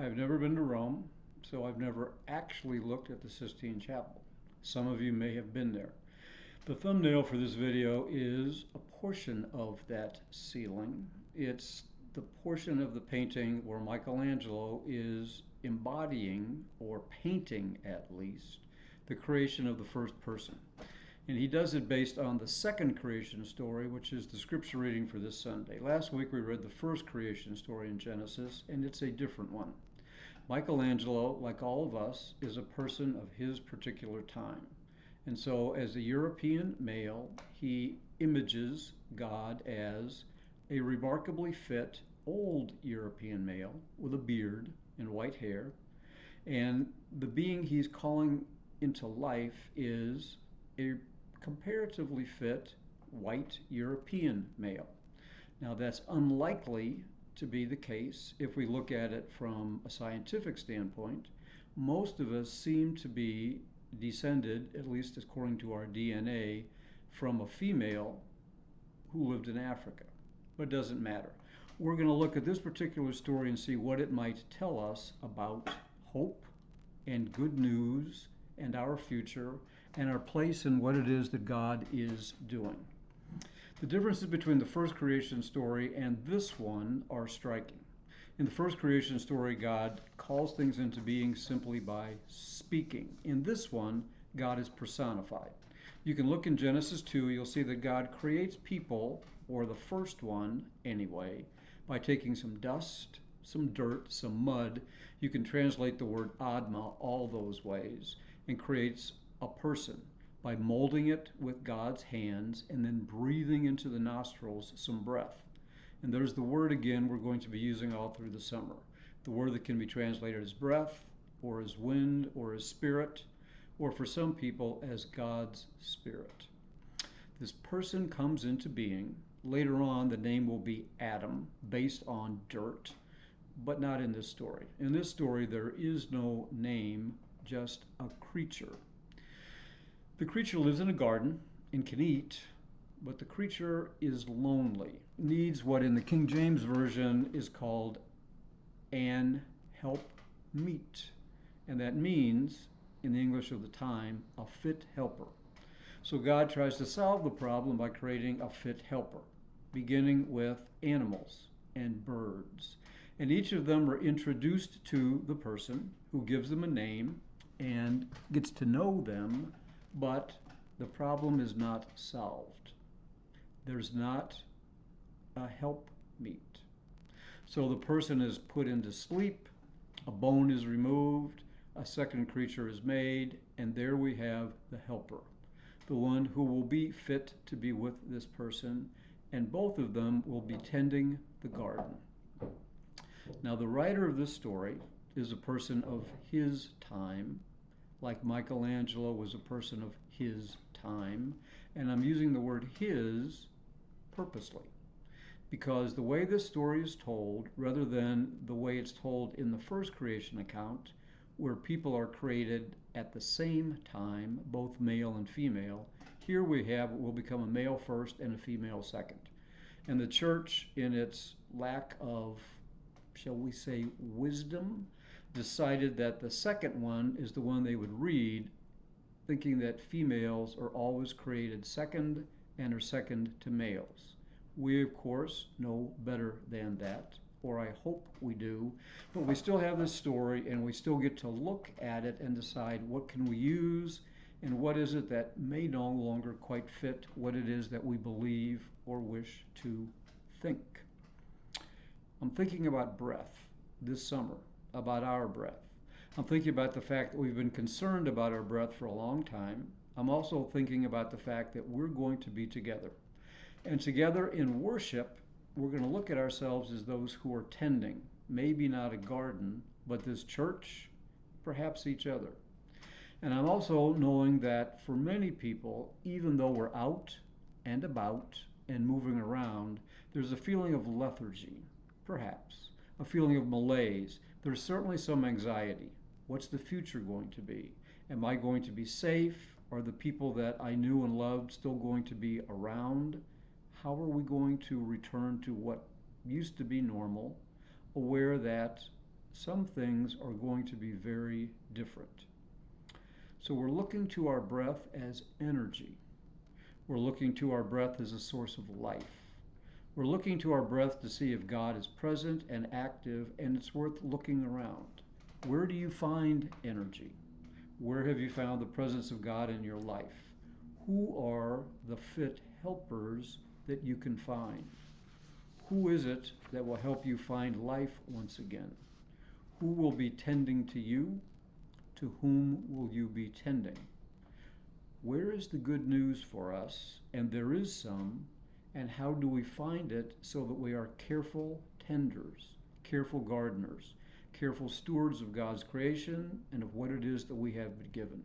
I've never been to Rome, so I've never actually looked at the Sistine Chapel. Some of you may have been there. The thumbnail for this video is a portion of that ceiling. It's the portion of the painting where Michelangelo is embodying, or painting at least, the creation of the first person. And he does it based on the second creation story, which is the scripture reading for this Sunday. Last week we read the first creation story in Genesis, and it's a different one. Michelangelo, like all of us, is a person of his particular time. And so, as a European male, he images God as a remarkably fit old European male with a beard and white hair. And the being he's calling into life is a comparatively fit white European male. Now, that's unlikely to be the case if we look at it from a scientific standpoint. Most of us seem to be descended, at least according to our DNA, from a female who lived in Africa. But it doesn't matter. We're going to look at this particular story and see what it might tell us about hope and good news and our future and our place in what it is that God is doing. The differences between the first creation story and this one are striking. In the first creation story, God calls things into being simply by speaking. In this one, God is personified. You can look in Genesis 2, you'll see that God creates people, or the first one anyway, by taking some dust, some dirt, some mud. You can translate the word Adma all those ways, and creates a person by molding it with God's hands and then breathing into the nostrils some breath. And there's the word again we're going to be using all through the summer. The word that can be translated as breath, or as wind, or as spirit, or for some people as God's Spirit. This person comes into being. Later on, the name will be Adam, based on dirt, but not in this story. In this story, there is no name, just a creature. The creature lives in a garden and can eat, but the creature is lonely, needs what in the King James Version is called an help meet. And that means, in the English of the time, a fit helper. So God tries to solve the problem by creating a fit helper, beginning with animals and birds. And each of them are introduced to the person, who gives them a name and gets to know them, but the problem is not solved. There's not a helpmeet. So the person is put into sleep, a bone is removed, a second creature is made, and there we have the helper, the one who will be fit to be with this person, and both of them will be tending the garden. Now, the writer of this story is a person of his time, like Michelangelo was a person of his time, and I'm using the word his purposely, because the way this story is told, rather than the way it's told in the first creation account, where people are created at the same time, both male and female, here we have what will become a male first and a female second. And the church, in its lack of, shall we say, wisdom, decided that the second one is the one they would read, thinking that females are always created second and are second to males. We, of course, know better than that, or I hope we do, but we still have this story and we still get to look at it and decide what can we use and what is it that may no longer quite fit what it is that we believe or wish to think. I'm thinking about breath this summer, about our breath. I'm thinking about the fact that we've been concerned about our breath for a long time. I'm also thinking about the fact that we're going to be together. And together in worship, we're going to look at ourselves as those who are tending, maybe not a garden, but this church, perhaps each other. And I'm also knowing that for many people, even though we're out and about and moving around, there's a feeling of lethargy, perhaps, a feeling of malaise. There's certainly some anxiety. What's the future going to be? Am I going to be safe? Are the people that I knew and loved still going to be around? How are we going to return to what used to be normal, aware that some things are going to be very different. So we're looking to our breath as energy. We're looking to our breath as a source of life. We're looking to our breath to see if God is present and active, and it's worth looking around. Where do you find energy? Where have you found the presence of God in your life? Who are the fit helpers that you can find? Who is it that will help you find life once again? Who will be tending to you? To whom will you be tending? Where is the good news for us? And there is some. And how do we find it so that we are careful tenders, careful gardeners, careful stewards of God's creation and of what it is that we have been given?